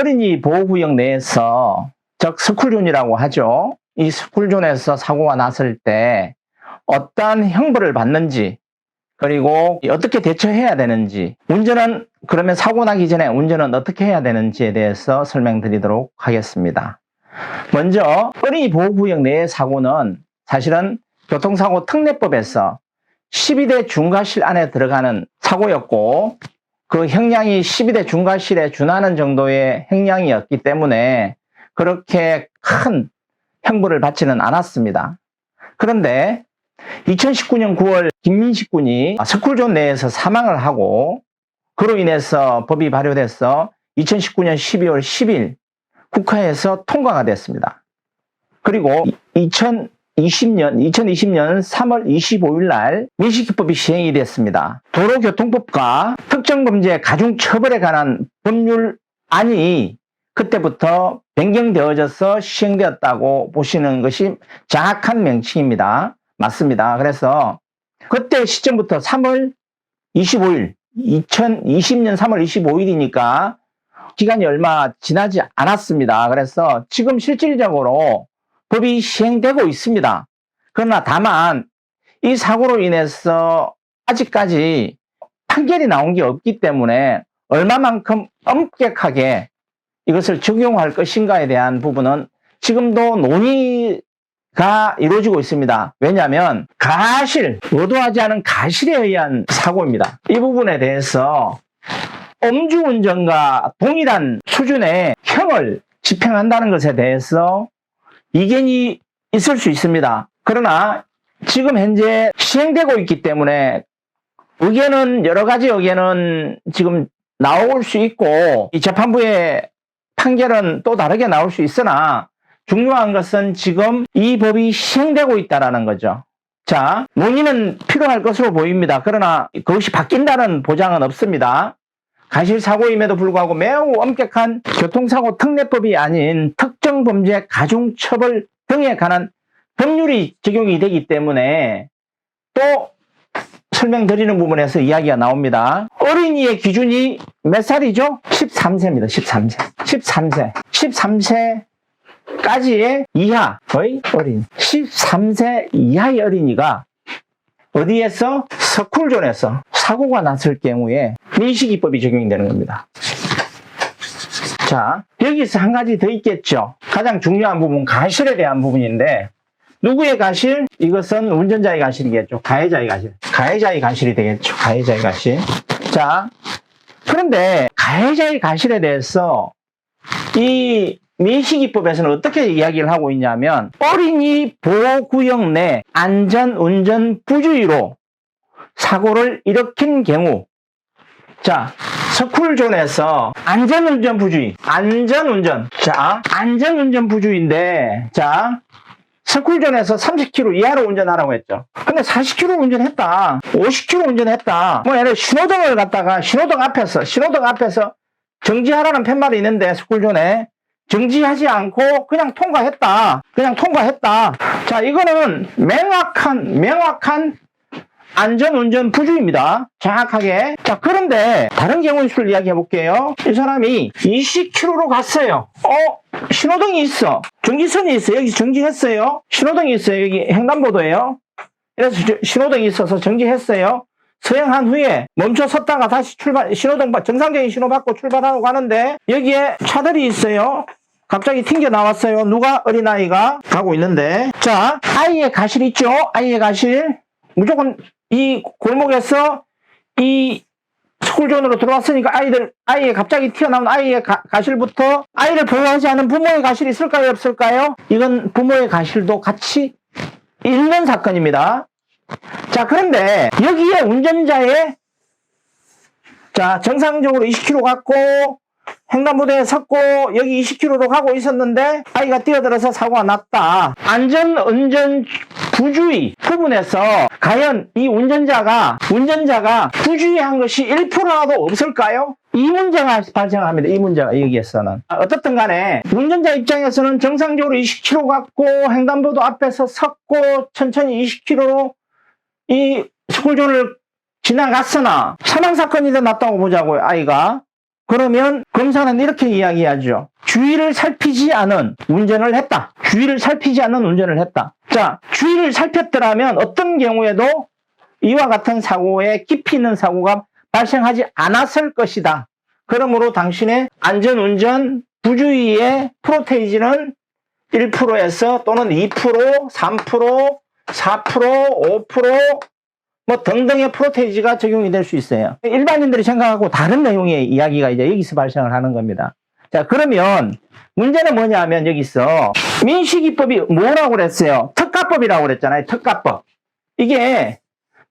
어린이 보호구역 내에서 즉 스쿨존이라고 하죠. 이 스쿨존에서 사고가 났을 때 어떠한 형벌을 받는지, 그리고 어떻게 대처해야 되는지, 운전은 그러면 사고 나기 전에 운전은 어떻게 해야 되는지에 대해서 설명드리도록 하겠습니다. 먼저 어린이 보호구역 내의 사고는 사실은 교통사고 특례법에서 12대 중과실 안에 들어가는 사고였고, 그 형량이 12대 중과실에 준하는 정도의 형량이었기 때문에 그렇게 큰 형벌을 받지는 않았습니다. 그런데 2019년 9월 김민식 군이 스쿨존 내에서 사망을 하고, 그로 인해서 법이 발효돼서 2019년 12월 10일 국회에서 통과가 됐습니다. 그리고 2020년 3월 25일 날 민식이법이 시행이 됐습니다. 도로교통법과 특정범죄 가중처벌에 관한 법률안이 그때부터 변경되어져서 시행되었다고 보시는 것이 정확한 명칭입니다. 맞습니다. 그래서 그때 시점부터 3월 25일, 2020년 3월 25일이니까 기간이 얼마 지나지 않았습니다. 그래서 지금 실질적으로 법이 시행되고 있습니다. 그러나 다만 이 사고로 인해서 아직까지 판결이 나온 게 없기 때문에 얼마만큼 엄격하게 이것을 적용할 것인가에 대한 부분은 지금도 논의가 이루어지고 있습니다. 왜냐하면 의도하지 않은 가실에 의한 사고입니다. 이 부분에 대해서 음주운전과 동일한 수준의 형을 집행한다는 것에 대해서 이견이 있을 수 있습니다. 그러나 지금 현재 시행되고 있기 때문에 여러 가지 의견은 지금 나올 수 있고, 이 재판부의 판결은 또 다르게 나올 수 있으나 중요한 것은 지금 이 법이 시행되고 있다는 거죠. 자, 논의는 필요할 것으로 보입니다. 그러나 그것이 바뀐다는 보장은 없습니다. 가실사고임에도 불구하고 매우 엄격한 교통사고 특례법이 아닌 특정범죄 가중처벌 등에 관한 법률이 적용이 되기 때문에 또 설명드리는 부분에서 이야기가 나옵니다. 어린이의 기준이 몇 살이죠? 13세입니다. 13세까지의 이하의 어린, 13세 이하의 어린이가 어디에서? 스쿨존에서 사고가 났을 경우에 민식이법이 적용이 되는 겁니다. 자, 여기서 한 가지 더 있겠죠. 가장 중요한 부분, 가실에 대한 부분인데, 누구의 가실? 이것은 운전자의 가실이겠죠. 가해자의 가실. 가해자의 가실이 되겠죠. 가해자의 가실. 자, 그런데 가해자의 가실에 대해서 이 민식이법에서는 어떻게 이야기를 하고 있냐면, 어린이 보호구역 내 안전운전 부주의로 사고를 일으킨 경우, 자, 스쿨존에서 안전운전 부주의, 안전운전 부주의인데, 자, 스쿨존에서 30km 이하로 운전하라고 했죠. 근데 40km 운전했다, 50km 운전했다, 뭐 예를 들어 신호등 앞에서 정지하라는 팻말이 있는데, 스쿨존에 정지하지 않고 그냥 통과했다. 자, 이거는 명확한 안전운전 부주의입니다. 정확하게. 자, 그런데 다른 경우의 수를 이야기해 볼게요. 이 사람이 20km로 갔어요. 신호등이 있어. 정지선이 있어. 여기 정지했어요. 신호등이 있어요. 여기 횡단보도예요. 그래서 신호등이 있어서 정지했어요. 서행한 후에 멈춰 섰다가 다시 신호등 정상적인 신호 받고 출발하고 가는데, 여기에 차들이 있어요. 갑자기 튕겨 나왔어요. 누가? 어린아이가 가고 있는데, 자, 아이의 가실 있죠? 아이의 가실. 무조건 이 골목에서 이 스쿨존으로 들어왔으니까 아이의 갑자기 튀어나온 아이의 가실부터, 아이를 보호하지 않은 부모의 가실이 있을까요? 없을까요? 이건 부모의 가실도 같이 있는 사건입니다. 자, 그런데 여기에 운전자의, 자, 정상적으로 20km 갔고 횡단보도에 섰고 여기 20km로 가고 있었는데 아이가 뛰어들어서 사고가 났다. 안전운전 부주의 부분에서 과연 이 운전자가 부주의한 것이 1%라도 없을까요? 이 문제가 발생합니다. 이 문제가 여기에서는. 어떻든 간에 운전자 입장에서는 정상적으로 20km 갔고 횡단보도 앞에서 섰고 천천히 20km로 이 스쿨존을 지나갔으나 사망사건이 더 났다고 보자고요. 아이가 그러면 검사는 이렇게 이야기하죠. 주의를 살피지 않은 운전을 했다. 주의를 살피지 않은 운전을 했다. 자, 주의를 살폈더라면 어떤 경우에도 이와 같은 사고에 깊이 있는 사고가 발생하지 않았을 것이다. 그러므로 당신의 안전운전 부주의의 프로테이지는 1%에서 또는 2%, 3%, 4%, 5% 뭐 등등의 프로테이지가 적용이 될 수 있어요. 일반인들이 생각하고 다른 내용의 이야기가 이제 여기서 발생을 하는 겁니다. 자, 그러면 문제는 뭐냐 하면 여기서 민식이법이 뭐라고 그랬어요? 특가법이라고 그랬잖아요. 특가법. 이게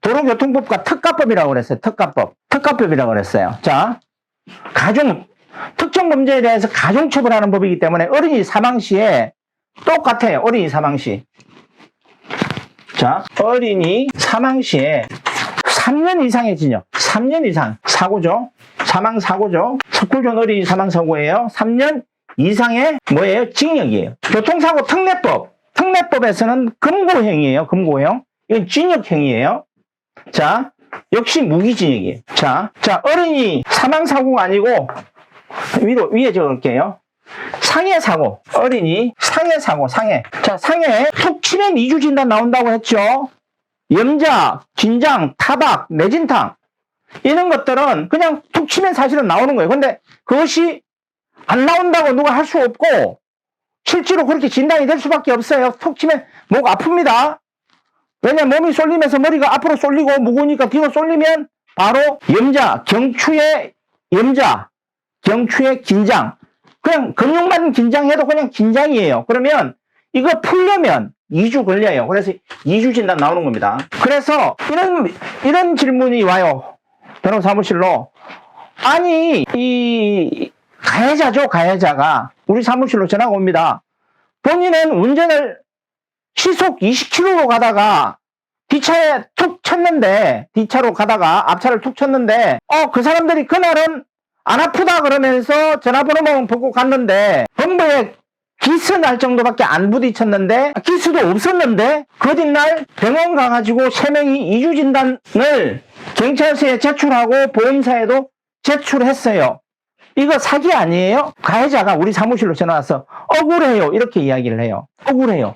도로교통법과 특가법이라고 그랬어요. 특가법이라고 그랬어요. 자, 특정 범죄에 대해서 가중처벌하는 법이기 때문에 어린이 사망 시에 똑같아요. 어린이 사망 시. 자, 어린이 사망 시에 3년 이상의 징역, 3년 이상 사고죠. 사망 사고죠. 석굴존 어린이 사망 사고예요. 3년 이상의 뭐예요? 징역이에요. 교통사고 특례법에서는 금고형이에요. 금고형. 이건 징역형이에요. 자, 역시 무기징역이에요. 자, 어린이 사망 사고가 아니고 위에 적을게요. 상해 사고, 어린이 상해 사고, 상해. 자, 상해 툭 치면 2주 진단 나온다고 했죠. 염자, 진장, 타박, 내진탕 이런 것들은 그냥 툭 치면 사실은 나오는 거예요. 근데 그것이 안 나온다고 누가 할 수 없고 실제로 그렇게 진단이 될 수밖에 없어요. 툭 치면 목 아픕니다. 왜냐면 몸이 쏠리면서 머리가 앞으로 쏠리고 무거우니까 뒤로 쏠리면 바로 염자, 경추의 염자, 경추의 긴장. 그냥 근육만 긴장해도 그냥 긴장이에요. 그러면 이거 풀려면 2주 걸려요. 그래서 2주 진단 나오는 겁니다. 그래서 이런 질문이 와요. 변호사 사무실로. 아니, 이 가해자죠. 가해자가 우리 사무실로 전화가 옵니다. 본인은 운전을 시속 20km로 가다가 뒷차에 툭 쳤는데, 뒷차로 가다가 앞차를 툭 쳤는데, 그 사람들이 그날은 안 아프다 그러면서 전화번호만 보고 갔는데 범버에 기스 날 정도밖에 안 부딪혔는데 기스도 없었는데 그 뒷날 병원 가가지고 3명이 2주 진단을 경찰서에 제출하고 보험사에도 제출했어요. 이거 사기 아니에요? 가해자가 우리 사무실로 전화와서 억울해요 이렇게 이야기를 해요. 억울해요.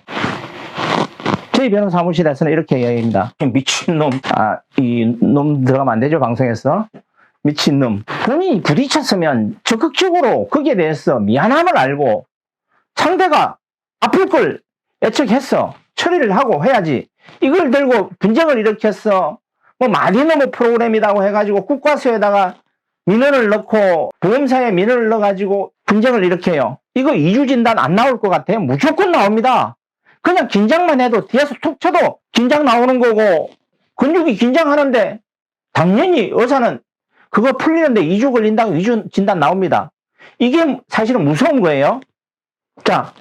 저희 변호사 사무실에서는 이렇게 이야기합니다. 미친놈. 이 놈 들어가면 안 되죠 방송에서. 미친놈. 본인이 부딪혔으면 적극적으로 거기에 대해서 미안함을 알고 상대가 아플 걸 예측했어. 처리를 하고 해야지. 이걸 들고 분쟁을 일으켰어. 뭐 마디노모 프로그램이라고 해가지고 국과수에다가 민원을 넣고 보험사에 민원을 넣어가지고 분쟁을 일으켜요. 이거 2주 진단 안 나올 것 같아요? 무조건 나옵니다. 그냥 긴장만 해도 뒤에서 툭 쳐도 긴장 나오는 거고 근육이 긴장하는데 당연히 의사는 그거 풀리는데 2주 걸린다고 2주 진단 나옵니다. 이게 사실은 무서운 거예요. 자,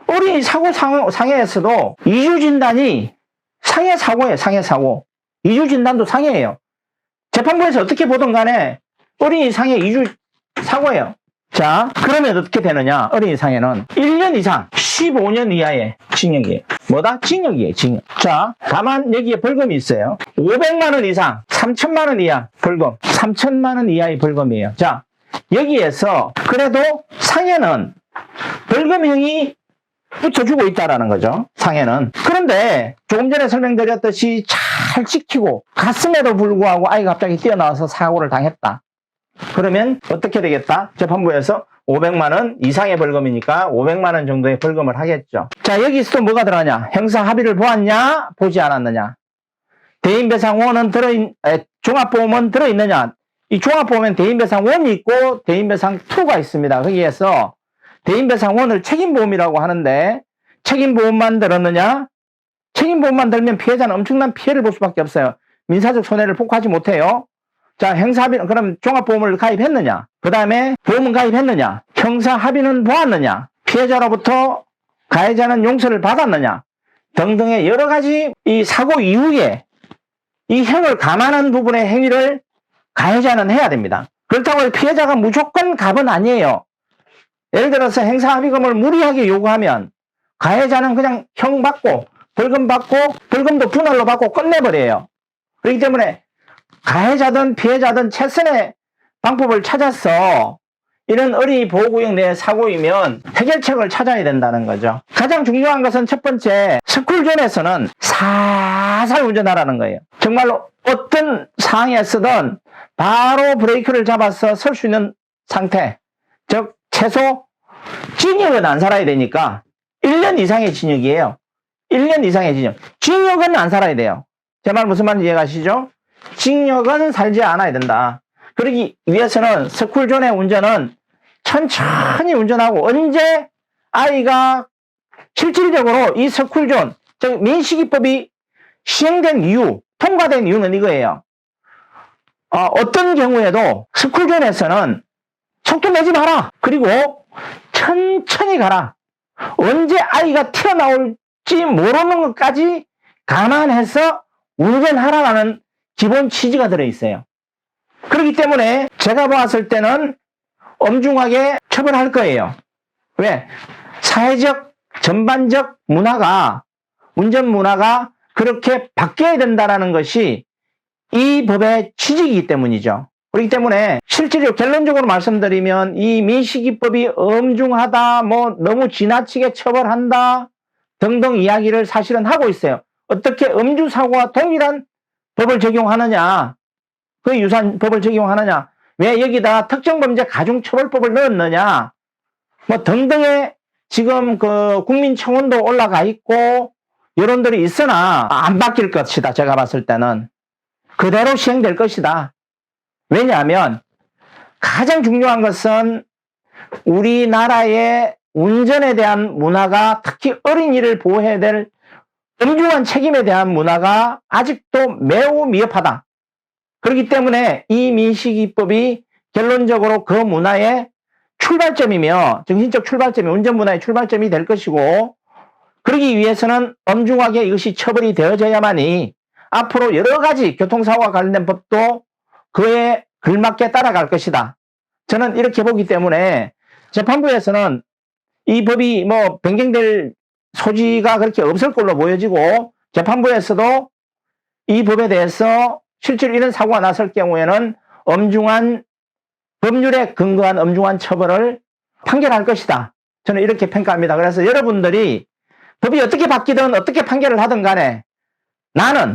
어린이 사고 상해에서도 2주 진단이 상해 사고예요. 상해 사고. 2주 진단도 상해예요. 재판부에서 어떻게 보든 간에 어린이 상해 2주 사고예요. 자, 그러면 어떻게 되느냐? 어린이 상해는 1년 이상 15년 이하의 징역이에요. 뭐다? 징역이에요. 징역. 자, 다만 여기에 벌금이 있어요. 500만 원 이상 3천만 원 이하 벌금. 3천만 원 이하의 벌금이에요. 자, 여기에서 그래도 상해는 벌금형이 붙여주고 있다라는 거죠. 상해는. 그런데 조금 전에 설명드렸듯이 잘 지키고 갔음에도 불구하고 아이가 갑자기 뛰어나와서 사고를 당했다. 그러면 어떻게 되겠다? 재판부에서 500만 원 이상의 벌금이니까 500만 원 정도의 벌금을 하겠죠. 자, 여기서 또 뭐가 들어가냐? 형사 합의를 보았냐? 보지 않았느냐? 대인배상원은 종합보험은 들어있느냐? 이 종합보험엔 대인배상원이 있고 대인배상2가 있습니다. 거기에서 대인배상원을 책임보험이라고 하는데 책임보험만 들었느냐? 책임보험만 들면 피해자는 엄청난 피해를 볼 수밖에 없어요. 민사적 손해를 복구하지 못해요. 자, 형사합의는 그럼 종합보험을 가입했느냐? 그 다음에 보험은 가입했느냐? 형사합의는 보았느냐? 피해자로부터 가해자는 용서를 받았느냐? 등등의 여러 가지 이 사고 이후에 이 형을 감안한 부분의 행위를 가해자는 해야 됩니다. 그렇다고 피해자가 무조건 갑은 아니에요. 예를 들어서 행사합의금을 무리하게 요구하면 가해자는 그냥 형 받고 벌금 받고 벌금도 분할로 받고 끝내버려요. 그렇기 때문에 가해자든 피해자든 최선의 방법을 찾아서 이런 어린이 보호구역 내 사고이면 해결책을 찾아야 된다는 거죠. 가장 중요한 것은 첫 번째, 스쿨존에서는 살살 운전하라는 거예요. 정말로 어떤 상황에서든 바로 브레이크를 잡아서 설 수 있는 상태. 즉, 최소 징역은 안 살아야 되니까 1년 이상의 징역이에요. 1년 이상의 징역. 징역은 안 살아야 돼요. 제 말 무슨 말인지 이해가시죠? 징역은 살지 않아야 된다. 그러기 위해서는 스쿨존의 운전은 천천히 운전하고, 언제 아이가 실질적으로 이 스쿨존, 즉 민식이법이 시행된 이유, 통과된 이유는 이거예요. 어떤 경우에도 스쿨존에서는 속도 내지 마라. 그리고 천천히 가라. 언제 아이가 튀어나올지 모르는 것까지 감안해서 운전하라는 기본 취지가 들어있어요. 그렇기 때문에 제가 봤을 때는 엄중하게 처벌할 거예요. 왜? 사회적, 전반적 문화가, 운전 문화가 그렇게 바뀌어야 된다는 것이 이 법의 취지이기 때문이죠. 그렇기 때문에 실질적으로 결론적으로 말씀드리면 이 민식이법이 엄중하다, 너무 지나치게 처벌한다 등등 이야기를 사실은 하고 있어요. 어떻게 음주사고와 동일한 법을 적용하느냐, 그 유사한 법을 적용하느냐, 왜 여기다 특정범죄 가중처벌법을 넣었느냐, 등등의 지금 그 국민청원도 올라가 있고 여론들이 있으나 안 바뀔 것이다. 제가 봤을 때는 그대로 시행될 것이다. 왜냐하면 가장 중요한 것은 우리나라의 운전에 대한 문화가, 특히 어린이를 보호해야 될 엄중한 책임에 대한 문화가 아직도 매우 미흡하다. 그렇기 때문에 이 민식이법이 결론적으로 그 문화의 출발점이며, 정신적 출발점이, 운전 문화의 출발점이 될 것이고, 그러기 위해서는 엄중하게 이것이 처벌이 되어져야만이 앞으로 여러 가지 교통사고와 관련된 법도 그에 걸맞게 따라갈 것이다. 저는 이렇게 보기 때문에 재판부에서는 이 법이 변경될 소지가 그렇게 없을 걸로 보여지고, 재판부에서도 이 법에 대해서 실제로 이런 사고가 났을 경우에는 엄중한, 법률에 근거한 엄중한 처벌을 판결할 것이다. 저는 이렇게 평가합니다. 그래서 여러분들이 법이 어떻게 바뀌든 어떻게 판결을 하든 간에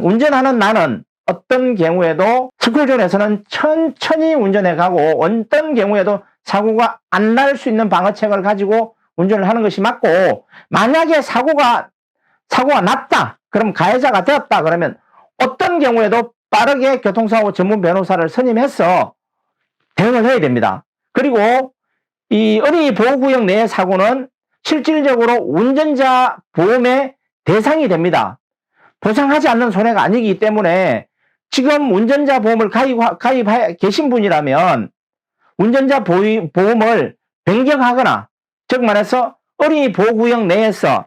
운전하는 나는 어떤 경우에도 스쿨존에서는 천천히 운전해 가고, 어떤 경우에도 사고가 안 날 수 있는 방어책을 가지고 운전을 하는 것이 맞고, 만약에 사고가 났다, 그럼 가해자가 되었다 그러면 어떤 경우에도 빠르게 교통사고 전문 변호사를 선임해서 대응을 해야 됩니다. 그리고 이 어린이 보호구역 내의 사고는 실질적으로 운전자 보험의 대상이 됩니다. 보상하지 않는 손해가 아니기 때문에 지금 운전자 보험을 가입해 계신 분이라면 운전자 보험을 변경하거나, 즉 말해서 어린이 보호구역 내에서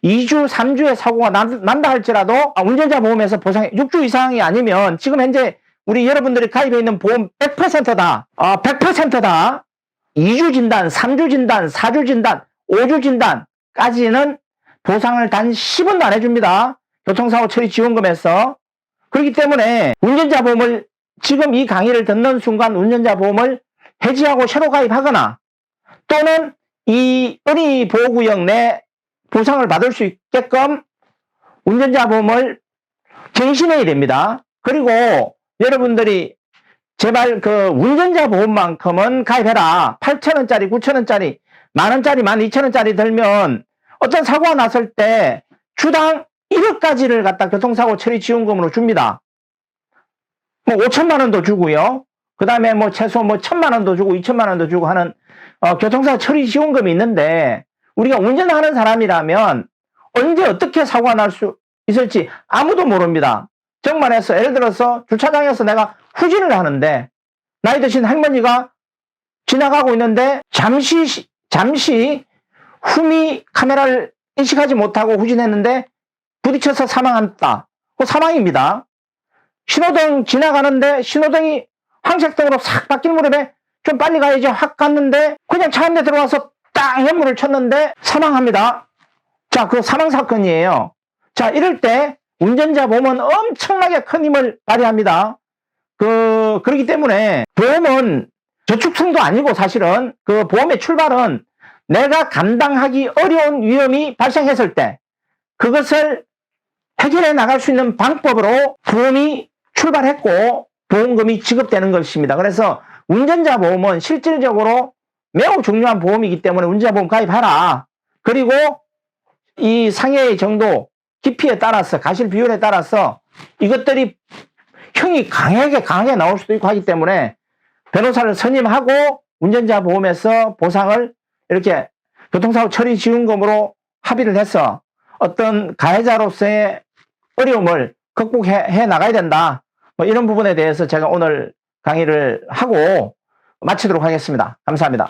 2주, 3주의 사고가 난다 할지라도 운전자 보험에서 보상해, 6주 이상이 아니면 지금 현재 우리 여러분들이 가입해 있는 보험 100%다. 100%다. 2주 진단, 3주 진단, 4주 진단, 5주 진단까지는 보상을 단 10원도 안 해줍니다. 교통사고 처리 지원금에서. 그렇기 때문에 운전자 보험을, 지금 이 강의를 듣는 순간 운전자 보험을 해지하고 새로 가입하거나, 또는 이 어린이 보호구역 내 보상을 받을 수 있게끔 운전자 보험을 갱신해야 됩니다. 그리고 여러분들이 제발 그 운전자 보험만큼은 가입해라. 8,000원짜리, 9,000원짜리, 만원짜리, 12,000원짜리 들면 어떤 사고가 났을 때 주당 1억까지를 갖다 교통사고 처리 지원금으로 줍니다. 5천만 원도 주고요. 그 다음에 최소 1,000만 원도 주고 2,000만 원도 주고 하는 교통사고 처리 지원금이 있는데, 우리가 운전하는 사람이라면 언제 어떻게 사고가 날 수 있을지 아무도 모릅니다. 정말해서 예를 들어서 주차장에서 내가 후진을 하는데 나이 드신 할머니가 지나가고 있는데 잠시 후미 카메라를 인식하지 못하고 후진했는데 부딪혀서 사망한다. 그 사망입니다. 신호등 지나가는데 신호등이 황색등으로 싹 바뀐 무렵에 좀 빨리 가야지 확 갔는데 그냥 차 한 대 들어와서 딱 현무를 쳤는데 사망합니다. 자, 그 사망사건이에요. 자, 이럴 때 운전자 보험은 엄청나게 큰 힘을 발휘합니다. 그렇기 때문에 보험은 저축성도 아니고 사실은 그 보험의 출발은 내가 감당하기 어려운 위험이 발생했을 때 그것을 해결해 나갈 수 있는 방법으로 보험이 출발했고 보험금이 지급되는 것입니다. 그래서 운전자 보험은 실질적으로 매우 중요한 보험이기 때문에 운전자 보험 가입하라. 그리고 이 상해의 정도, 깊이에 따라서 가실 비율에 따라서 이것들이 형이 강하게 나올 수도 있고 하기 때문에 변호사를 선임하고 운전자 보험에서 보상을 이렇게 교통사고 처리 지원금으로 합의를 해서 어떤 가해자로서의 어려움을 극복해 나가야 된다. 뭐 이런 부분에 대해서 제가 오늘 강의를 하고 마치도록 하겠습니다. 감사합니다.